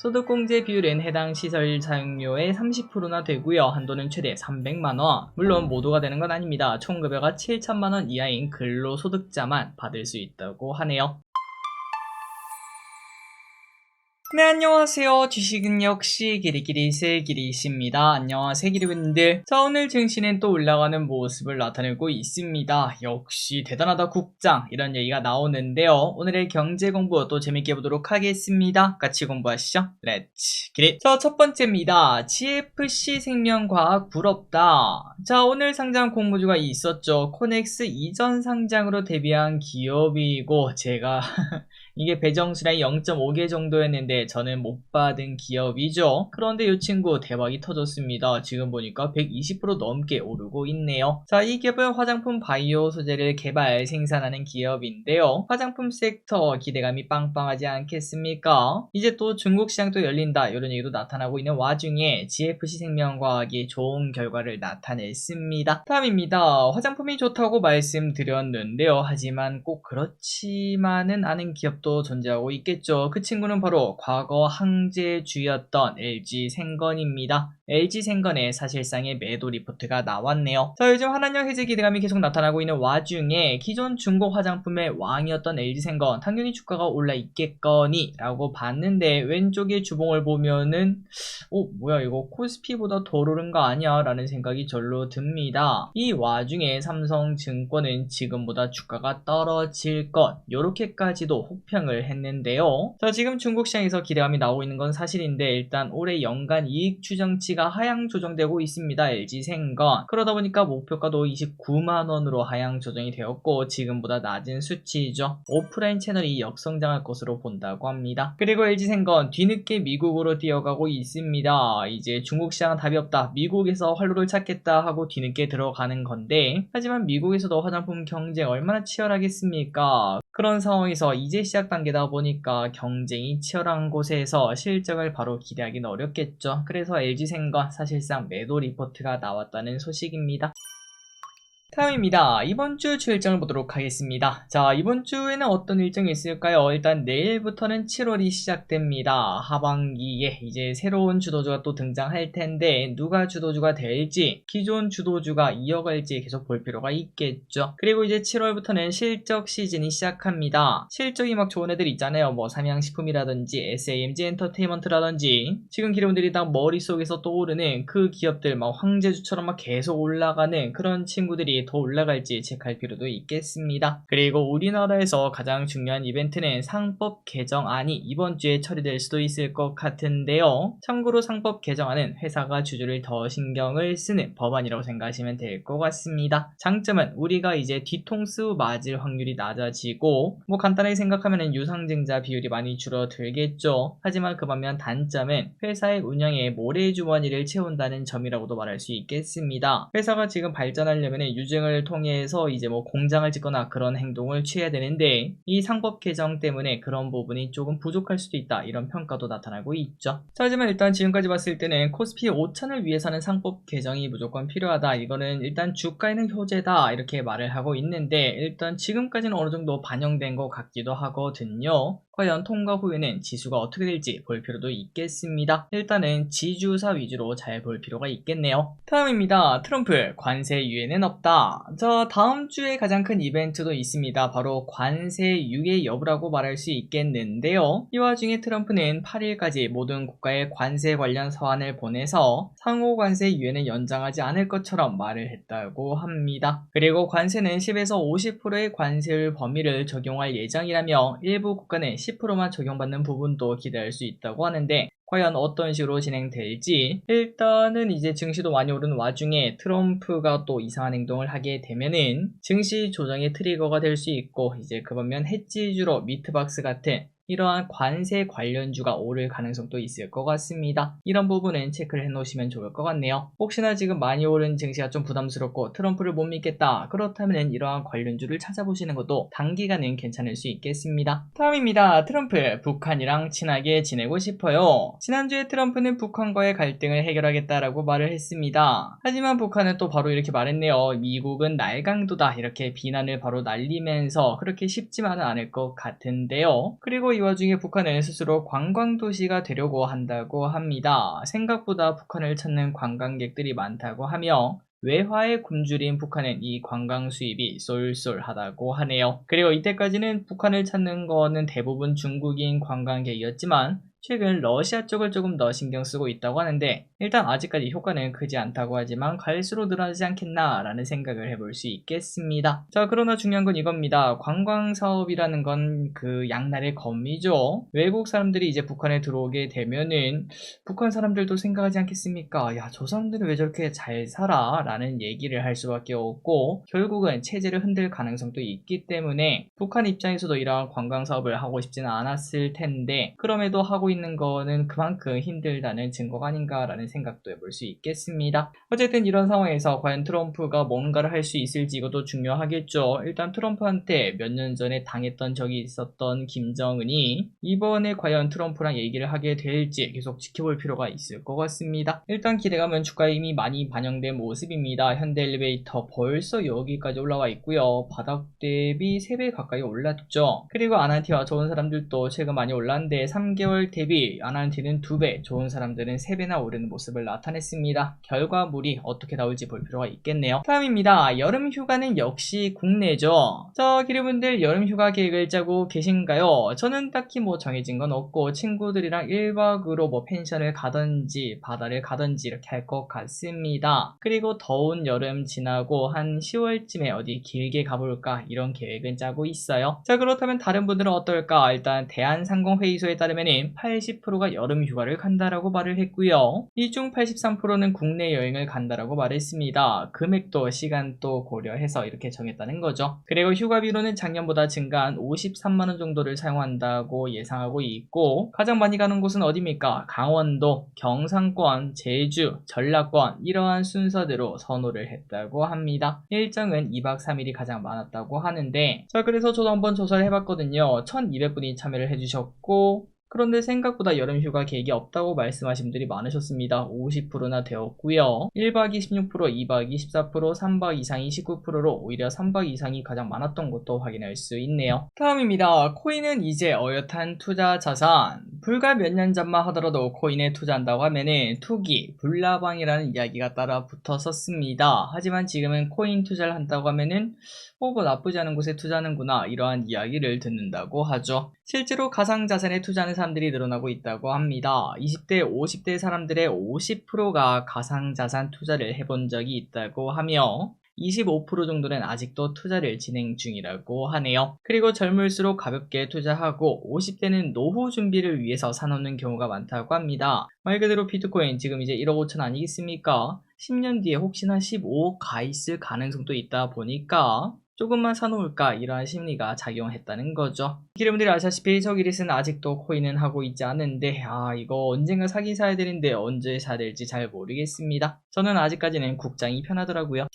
소득공제 비율은 해당 시설 사용료의 30%나 되고요. 한도는 최대 300만원. 물론 모두가 되는 건 아닙니다. 총 급여가 7천만원 이하인 근로소득자만 받을 수 있다고 하네요. 네, 안녕하세요. 주식은 역시 기리기리 새기리씨입니다. 안녕하세요, 기리분들. 자, 오늘 증시는 또 올라가는 모습을 나타내고 있습니다. 역시 대단하다 국장, 이런 얘기가 나오는데요. 오늘의 경제 공부 또 재밌게 보도록 하겠습니다. 같이 공부하시죠. 렛츠 기릿. 자, 첫 번째입니다. GFC 생명과학 부럽다. 자, 오늘 상장 공모주가 있었죠. 코넥스 이전 상장으로 데뷔한 기업이고, 제가 이게 배정수량이 0.5개 정도였는데 저는 못 받은 기업이죠. 그런데 이 친구 대박이 터졌습니다. 지금 보니까 120% 넘게 오르고 있네요. 자, 이 기업은 화장품 바이오 소재를 개발 생산하는 기업인데요. 화장품 섹터 기대감이 빵빵하지 않겠습니까? 이제 또 중국 시장도 열린다, 이런 얘기도 나타나고 있는 와중에 GFC 생명과학이 좋은 결과를 나타냈습니다. 다음입니다. 화장품이 좋다고 말씀드렸는데요. 하지만 꼭 그렇지만은 않은 기업 또 존재하고 있겠죠. 그 친구는 바로 과거 항제주였던 LG생건입니다. LG생건의 사실상의 매도 리포트가 나왔네요. 자, 요즘 한한령 해지 기대감이 계속 나타나고 있는 와중에 기존 중고 화장품의 왕이었던 LG생건 당연히 주가가 올라 있겠거니 라고 봤는데 왼쪽의 주봉을 보면은 뭐야 이거 코스피보다 더 오른 거 아니야 라는 생각이 절로 듭니다. 이 와중에 삼성증권은 지금보다 주가가 떨어질 것, 요렇게까지도 혹평을 했는데요. 자, 지금 중국 시장에서 기대감이 나오고 있는 건 사실인데 일단 올해 연간 이익 추정치가 하향 조정되고 있습니다. LG생건. 그러다 보니까 목표가도 29만원으로 하향 조정이 되었고 지금보다 낮은 수치이죠. 오프라인 채널이 역성장할 것으로 본다고 합니다. 그리고 LG생건 뒤늦게 미국으로 뛰어가고 있습니다. 이제 중국 시장은 답이 없다, 미국에서 활로를 찾겠다 하고 뒤늦게 들어가는 건데, 하지만 미국에서도 화장품 경쟁 얼마나 치열하겠습니까? 그런 상황에서 이제 시작 단계다 보니까 경쟁이 치열한 곳에서 실적을 바로 기대하기는 어렵겠죠. 그래서 LG생건 사실상 매도 리포트가 나왔다는 소식입니다. 다음입니다. 이번 주 주일정을 보도록 하겠습니다. 자, 이번 주에는 어떤 일정이 있을까요? 일단 내일부터는 7월이 시작됩니다. 하반기에 이제 새로운 주도주가 또 등장할 텐데 누가 주도주가 될지, 기존 주도주가 이어갈지 계속 볼 필요가 있겠죠. 그리고 이제 7월부터는 실적 시즌이 시작합니다. 실적이 막 좋은 애들 있잖아요. 뭐 삼양식품이라든지 SAMG 엔터테인먼트라든지 지금 기름들이 다 머릿속에서 떠오르는 그 기업들, 막 황제주처럼 막 계속 올라가는 그런 친구들이 더 올라갈지 체크할 필요도 있겠습니다. 그리고 우리나라에서 가장 중요한 이벤트는 상법 개정안이 이번 주에 처리될 수도 있을 것 같은데요. 참고로 상법 개정안은 회사가 주주를 더 신경을 쓰는 법안이라고 생각하시면 될 것 같습니다. 장점은 우리가 이제 뒤통수 맞을 확률이 낮아지고, 뭐 간단하게 생각하면 유상증자 비율이 많이 줄어들겠죠. 하지만 그 반면 단점은 회사의 운영에 모래주머니를 채운다는 점이라고도 말할 수 있겠습니다. 회사가 지금 발전하려면 유증을 통해서 이제 뭐 공장을 짓거나 그런 행동을 취해야 되는데 이 상법 개정 때문에 그런 부분이 조금 부족할 수도 있다, 이런 평가도 나타나고 있죠. 자, 하지만 일단 지금까지 봤을 때는 코스피 5천을 위해서는 상법 개정이 무조건 필요하다, 이거는 일단 주가에는 효제다 이렇게 말을 하고 있는데 일단 지금까지는 어느 정도 반영된 것 같기도 하거든요. 과연 통과 후에는 지수가 어떻게 될지 볼 필요도 있겠습니다. 일단은 지주사 위주로 잘 볼 필요가 있겠네요. 다음입니다. 트럼프 관세 유예는 없다. 자, 다음 주에 가장 큰 이벤트도 있습니다. 바로 관세 유예 여부라고 말할 수 있겠는데요. 이 와중에 트럼프는 8일까지 모든 국가에 관세 관련 서한을 보내서 상호 관세 유예는 연장하지 않을 것처럼 말을 했다고 합니다. 그리고 관세는 10에서 50%의 관세율 범위를 적용할 예정이라며 일부 국가는 10%만 적용받는 부분도 기대할 수 있다고 하는데 과연 어떤 식으로 진행될지, 일단은 이제 증시도 많이 오르는 와중에 트럼프가 또 이상한 행동을 하게 되면은 증시 조정의 트리거가 될 수 있고, 이제 그 반면 해지주로 미트박스 같은 이러한 관세 관련주가 오를 가능성도 있을 것 같습니다. 이런 부분은 체크를 해놓으시면 좋을 것 같네요. 혹시나 지금 많이 오른 증시가 좀 부담스럽고 트럼프를 못 믿겠다, 그렇다면 이러한 관련주를 찾아보시는 것도 단기간은 괜찮을 수 있겠습니다. 다음입니다. 트럼프, 북한이랑 친하게 지내고 싶어요. 지난주에 트럼프는 북한과의 갈등을 해결하겠다라고 말을 했습니다. 하지만 북한은 또 바로 이렇게 말했네요. 미국은 날강도다, 이렇게 비난을 바로 날리면서 그렇게 쉽지만은 않을 것 같은데요. 그리고 이 이 와중에 북한은 스스로 관광도시가 되려고 한다고 합니다. 생각보다 북한을 찾는 관광객들이 많다고 하며 외화에 굶주린 북한은 이 관광 수입이 쏠쏠하다고 하네요. 그리고 이때까지는 북한을 찾는 거는 대부분 중국인 관광객이었지만 최근 러시아 쪽을 조금 더 신경 쓰고 있다고 하는데 일단 아직까지 효과는 크지 않다고 하지만 갈수록 늘어나지 않겠나 라는 생각을 해볼 수 있겠습니다. 자, 그러나 중요한 건 이겁니다. 관광 사업이라는 건 그 양날의 검이죠. 외국 사람들이 이제 북한에 들어오게 되면은 북한 사람들도 생각하지 않겠습니까? 야, 저 사람들은 왜 저렇게 잘 살아? 라는 얘기를 할 수밖에 없고 결국은 체제를 흔들 가능성도 있기 때문에 북한 입장에서도 이러한 관광 사업을 하고 싶지는 않았을 텐데 그럼에도 하고 있는 거는 그만큼 힘들다는 증거가 아닌가라는 생각도 해볼 수 있겠습니다. 어쨌든 이런 상황에서 과연 트럼프가 뭔가를 할 수 있을지 이것도 중요하겠죠. 일단 트럼프한테 몇 년 전에 당했던 적이 있었던 김정은이 이번에 과연 트럼프랑 얘기를 하게 될지 계속 지켜볼 필요가 있을 것 같습니다. 일단 기대감은 주가에 이미 많이 반영된 모습입니다. 현대엘리베이터 벌써 여기까지 올라와 있고요. 바닥 대비 3배 가까이 올랐죠. 그리고 아난티와 좋은 사람들도 최근 많이 올랐는데 3개월 대비 아난티는 2배, 좋은 사람들은 3배나 오르는 모습을 나타냈습니다. 결과물이 어떻게 나올지 볼 필요가 있겠네요. 다음입니다. 여름 휴가는 역시 국내죠. 자, 기르분들 여름 휴가 계획을 짜고 계신가요? 저는 딱히 뭐 정해진 건 없고 친구들이랑 1박으로 뭐 펜션을 가든지 바다를 가든지 이렇게 할 것 같습니다. 그리고 더운 여름 지나고 한 10월쯤에 어디 길게 가볼까 이런 계획은 짜고 있어요. 자, 그렇다면 다른 분들은 어떨까? 일단 대한상공회의소에 따르면 80%가 여름 휴가를 간다라고 말을 했고요. 이 중 83%는 국내 여행을 간다라고 말했습니다. 금액도 시간도 고려해서 이렇게 정했다는 거죠. 그리고 휴가비로는 작년보다 증가한 53만원 정도를 사용한다고 예상하고 있고 가장 많이 가는 곳은 어디입니까? 강원도, 경상권, 제주, 전라권 이러한 순서대로 선호를 했다고 합니다. 일정은 2박 3일이 가장 많았다고 하는데 자, 그래서 저도 한번 조사를 해봤거든요. 1200분이 참여를 해주셨고 그런데 생각보다 여름휴가 계획이 없다고 말씀하신 분들이 많으셨습니다. 50%나 되었고요. 1박이 16%, 2박이 14%, 3박 이상이 19%로 오히려 3박 이상이 가장 많았던 것도 확인할 수 있네요. 다음입니다. 코인은 이제 어엿한 투자 자산. 불과 몇 년 전만 하더라도 코인에 투자한다고 하면은 투기, 불나방이라는 이야기가 따라 붙었었습니다. 하지만 지금은 코인 투자를 한다고 하면은 뭐 나쁘지 않은 곳에 투자하는구나 이러한 이야기를 듣는다고 하죠. 실제로 가상자산에 투자하는 사람들이 늘어나고 있다고 합니다. 20대, 50대 사람들의 50%가 가상자산 투자를 해본 적이 있다고 하며 25% 정도는 아직도 투자를 진행 중이라고 하네요. 그리고 젊을수록 가볍게 투자하고 50대는 노후 준비를 위해서 사놓는 경우가 많다고 합니다. 말 그대로 비트코인 지금 이제 1억 5천 아니겠습니까? 10년 뒤에 혹시나 15억 가 있을 가능성도 있다 보니까 조금만 사놓을까 이러한 심리가 작용했다는 거죠. 여러분들이 아시다시피 저기릿은 아직도 코인은 하고 있지 않은데 이거 언젠가 사긴 사야 되는데 언제 사야 될지 잘 모르겠습니다. 저는 아직까지는 국장이 편하더라고요.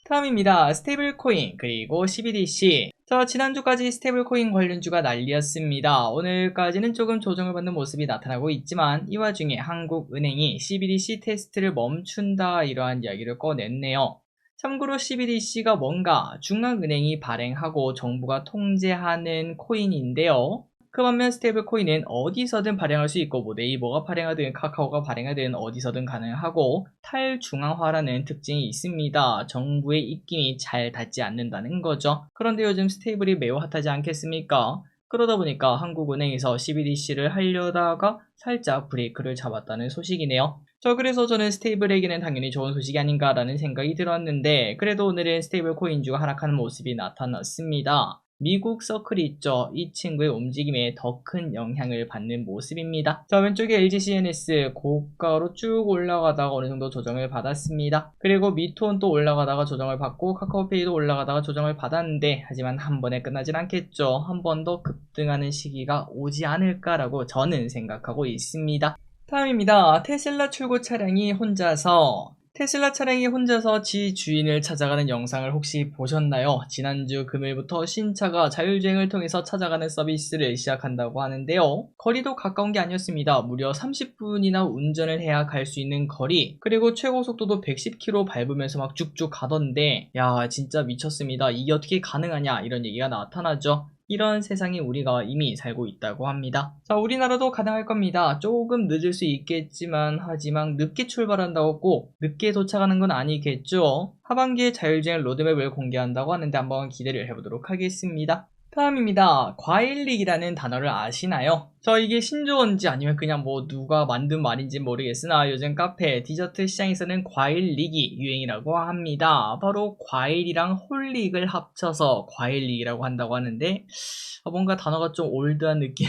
다음입니다. 스테이블코인 그리고 CBDC. 자, 지난주까지 스테이블코인 관련주가 난리였습니다. 오늘까지는 조금 조정을 받는 모습이 나타나고 있지만 이 와중에 한국은행이 CBDC 테스트를 멈춘다 이러한 이야기를 꺼냈네요. 참고로 CBDC가 뭔가 중앙은행이 발행하고 정부가 통제하는 코인인데요. 그 반면 스테이블 코인은 어디서든 발행할 수 있고 뭐 네이버가 발행하든 카카오가 발행하든 어디서든 가능하고 탈중앙화라는 특징이 있습니다. 정부의 입김이 잘 닿지 않는다는 거죠. 그런데 요즘 스테이블이 매우 핫하지 않겠습니까? 그러다 보니까 한국은행에서 CBDC를 하려다가 살짝 브레이크를 잡았다는 소식이네요. 그래서 저는 스테이블에게는 당연히 좋은 소식이 아닌가라는 생각이 들었는데 그래도 오늘은 스테이블 코인주가 하락하는 모습이 나타났습니다. 미국 서클이 있죠. 이 친구의 움직임에 더 큰 영향을 받는 모습입니다. 자, 왼쪽에 LGCNS 고가로 쭉 올라가다가 어느 정도 조정을 받았습니다. 그리고 미톤 또 올라가다가 조정을 받고 카카오페이도 올라가다가 조정을 받았는데 하지만 한 번에 끝나진 않겠죠. 한 번 더 급등하는 시기가 오지 않을까라고 저는 생각하고 있습니다. 다음입니다. 테슬라 차량이 혼자서 지 주인을 찾아가는 영상을 혹시 보셨나요? 지난주 금요일부터 신차가 자율주행을 통해서 찾아가는 서비스를 시작한다고 하는데요. 거리도 가까운 게 아니었습니다. 무려 30분이나 운전을 해야 갈 수 있는 거리, 그리고 최고 속도도 110km 밟으면서 막 쭉쭉 가던데 야, 진짜 미쳤습니다. 이게 어떻게 가능하냐 이런 얘기가 나타나죠. 이런 세상에 우리가 이미 살고 있다고 합니다. 자, 우리나라도 가능할 겁니다. 조금 늦을 수 있겠지만 하지만 늦게 출발한다고 꼭 늦게 도착하는 건 아니겠죠. 하반기에 자율주행 로드맵을 공개한다고 하는데 한번 기대를 해보도록 하겠습니다. 다음입니다. 과일릭이라는 단어를 아시나요? 이게 신조어인지 아니면 그냥 뭐 누가 만든 말인지 모르겠으나 요즘 카페, 디저트 시장에서는 과일릭이 유행이라고 합니다. 바로 과일이랑 홀릭을 합쳐서 과일릭이라고 한다고 하는데 뭔가 단어가 좀 올드한 느낌.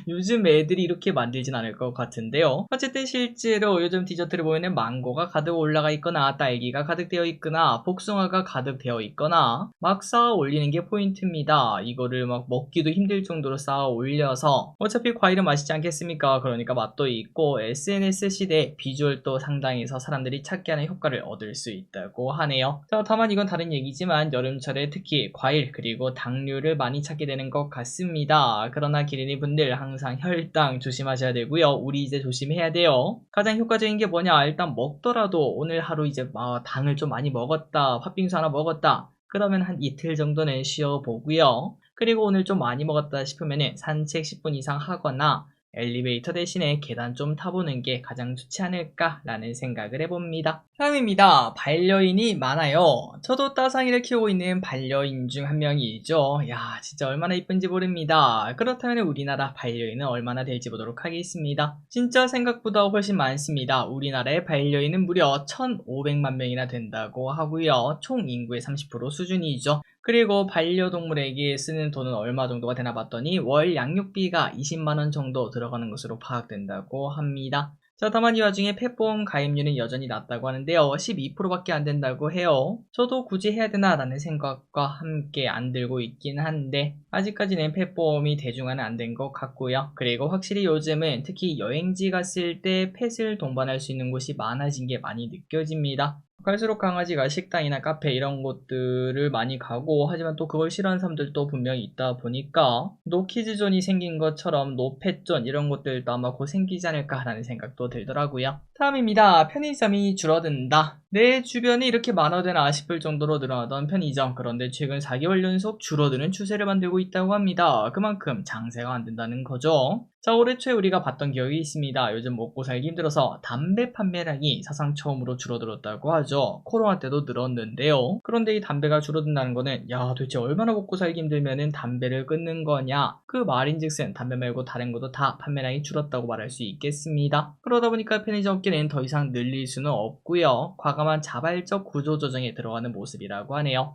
요즘 애들이 이렇게 만들진 않을 것 같은데요. 어쨌든 실제로 요즘 디저트를 보면은 망고가 가득 올라가 있거나 딸기가 가득 되어 있거나 복숭아가 가득 되어 있거나 막 쌓아 올리는 게 포인트입니다. 이거를 막 먹기도 힘들 정도로 쌓아 올려서 어차피 과일은 맛있지 않겠습니까? 그러니까 맛도 있고 SNS 시대에 비주얼도 상당해서 사람들이 찾게 하는 효과를 얻을 수 있다고 하네요. 자, 다만 이건 다른 얘기지만 여름철에 특히 과일 그리고 당류를 많이 찾게 되는 것 같습니다. 그러나 기린이 분들 항상 혈당 조심하셔야 되고요. 우리 이제 조심해야 돼요. 가장 효과적인 게 뭐냐? 일단 먹더라도 오늘 하루 이제 당을 좀 많이 먹었다, 팥빙수 하나 먹었다, 그러면 한 이틀 정도는 쉬어보고요. 그리고 오늘 좀 많이 먹었다 싶으면 산책 10분 이상 하거나 엘리베이터 대신에 계단 좀 타보는 게 가장 좋지 않을까라는 생각을 해봅니다. 다음입니다. 반려인이 많아요. 저도 따상이를 키우고 있는 반려인 중 한 명이죠. 야, 진짜 얼마나 이쁜지 모릅니다. 그렇다면 우리나라 반려인은 얼마나 될지 보도록 하겠습니다. 진짜 생각보다 훨씬 많습니다. 우리나라의 반려인은 무려 1,500만 명이나 된다고 하고요. 총 인구의 30% 수준이죠. 그리고 반려동물에게 쓰는 돈은 얼마 정도가 되나 봤더니 월 양육비가 20만원 정도 들어가는 것으로 파악된다고 합니다. 자, 다만 이 와중에 펫보험 가입률은 여전히 낮다고 하는데요. 12%밖에 안 된다고 해요. 저도 굳이 해야 되나 라는 생각과 함께 안 들고 있긴 한데 아직까지는 펫보험이 대중화는 안 된 것 같고요. 그리고 확실히 요즘은 특히 여행지 갔을 때 펫을 동반할 수 있는 곳이 많아진 게 많이 느껴집니다. 갈수록 강아지가 식당이나 카페 이런 곳들을 많이 가고 하지만 또 그걸 싫어하는 사람들도 분명히 있다 보니까 노키즈존이 생긴 것처럼 노펫존 이런 곳들도 아마 곧 생기지 않을까라는 생각도 들더라고요. 다음입니다. 편의점이 줄어든다. 내 주변에 이렇게 많아되나 싶을 정도로 늘어나던 편의점, 그런데 최근 4개월 연속 줄어드는 추세를 만들고 있다고 합니다. 그만큼 장세가 안 된다는 거죠. 자, 올해 초에 우리가 봤던 기억이 있습니다. 요즘 먹고 살기 힘들어서 담배 판매량이 사상 처음으로 줄어들었다고 하죠. 코로나 때도 늘었는데요. 그런데 이 담배가 줄어든다는 거는 야, 도대체 얼마나 먹고 살기 힘들면은 담배를 끊는 거냐, 그 말인즉슨 담배 말고 다른 것도 다 판매량이 줄었다고 말할 수 있겠습니다. 그러다 보니까 편의점 업계는 더 이상 늘릴 수는 없고요. 과감한 자발적 구조 조정에 들어가는 모습이라고 하네요.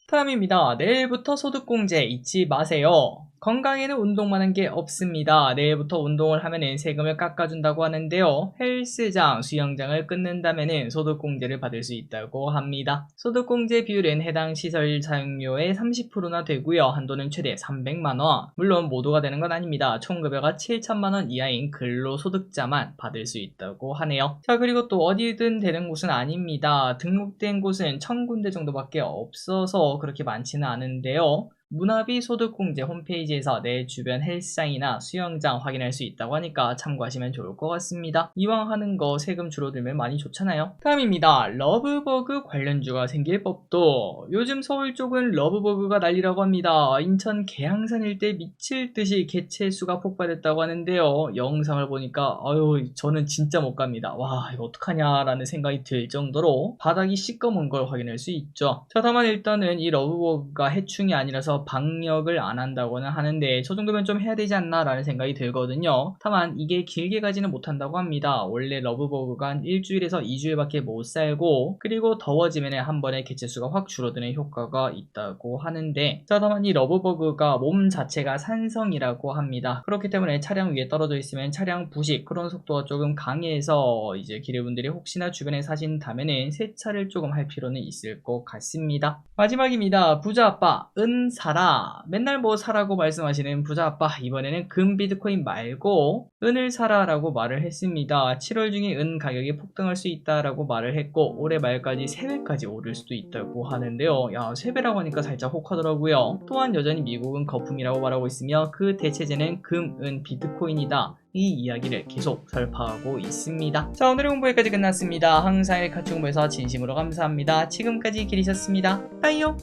다음입니다. 내일부터 소득공제 잊지 마세요. 건강에는 운동만 한 게 없습니다. 내일부터 운동을 하면 세금을 깎아준다고 하는데요. 헬스장, 수영장을 끊는다면 소득공제를 받을 수 있다고 합니다. 소득공제 비율은 해당 시설 사용료의 30%나 되고요. 한도는 최대 300만원. 물론 모두가 되는 건 아닙니다. 총급여가 7천만원 이하인 근로소득자만 받을 수 있다고 하네요. 자, 그리고 또 어디든 되는 곳은 아닙니다. 등록된 곳은 1000군데 정도밖에 없어서 그렇게 많지는 않은데요. 문화비 소득공제 홈페이지에서 내 주변 헬스장이나 수영장 확인할 수 있다고 하니까 참고하시면 좋을 것 같습니다. 이왕 하는 거 세금 줄어들면 많이 좋잖아요. 다음입니다. 러브버그 관련주가 생길 법도. 요즘 서울 쪽은 러브버그가 난리라고 합니다. 인천 계양산 일대 미칠듯이 개체수가 폭발했다고 하는데요. 영상을 보니까 저는 진짜 못 갑니다. 와, 이거 어떡하냐 라는 생각이 들 정도로 바닥이 시꺼먼 걸 확인할 수 있죠. 자, 다만 일단은 이 러브버그가 해충이 아니라서 방역을 안 한다고는 하는데 저 정도면 좀 해야 되지 않나 라는 생각이 들거든요. 다만 이게 길게 가지는 못한다고 합니다. 원래 러브버그가 한 일주일에서 2주일밖에 못 살고 그리고 더워지면 한 번에 개체수가 확 줄어드는 효과가 있다고 하는데, 자, 다만 이 러브버그가 몸 자체가 산성이라고 합니다. 그렇기 때문에 차량 위에 떨어져 있으면 차량 부식 그런 속도가 조금 강해서 이제 기르분들이 혹시나 주변에 사신다면은 세차를 조금 할 필요는 있을 것 같습니다. 마지막입니다. 부자아빠 은 사라. 맨날 뭐 사라고 말씀하시는 부자아빠, 이번에는 금 비트코인 말고 은을 사라 라고 말을 했습니다. 7월 중에 은 가격이 폭등할 수 있다라고 말을 했고 올해 말까지 3배까지 오를 수도 있다고 하는데요. 야, 3배라고 하니까 살짝 혹하더라고요. 또한 여전히 미국은 거품이라고 말하고 있으며 그 대체제는 금, 은, 비트코인이다. 이 이야기를 계속 설파하고 있습니다. 자, 오늘의 공부 여기까지 끝났습니다. 항상 같이 공부해서 진심으로 감사합니다. 지금까지 길이셨습니다. 빠이요.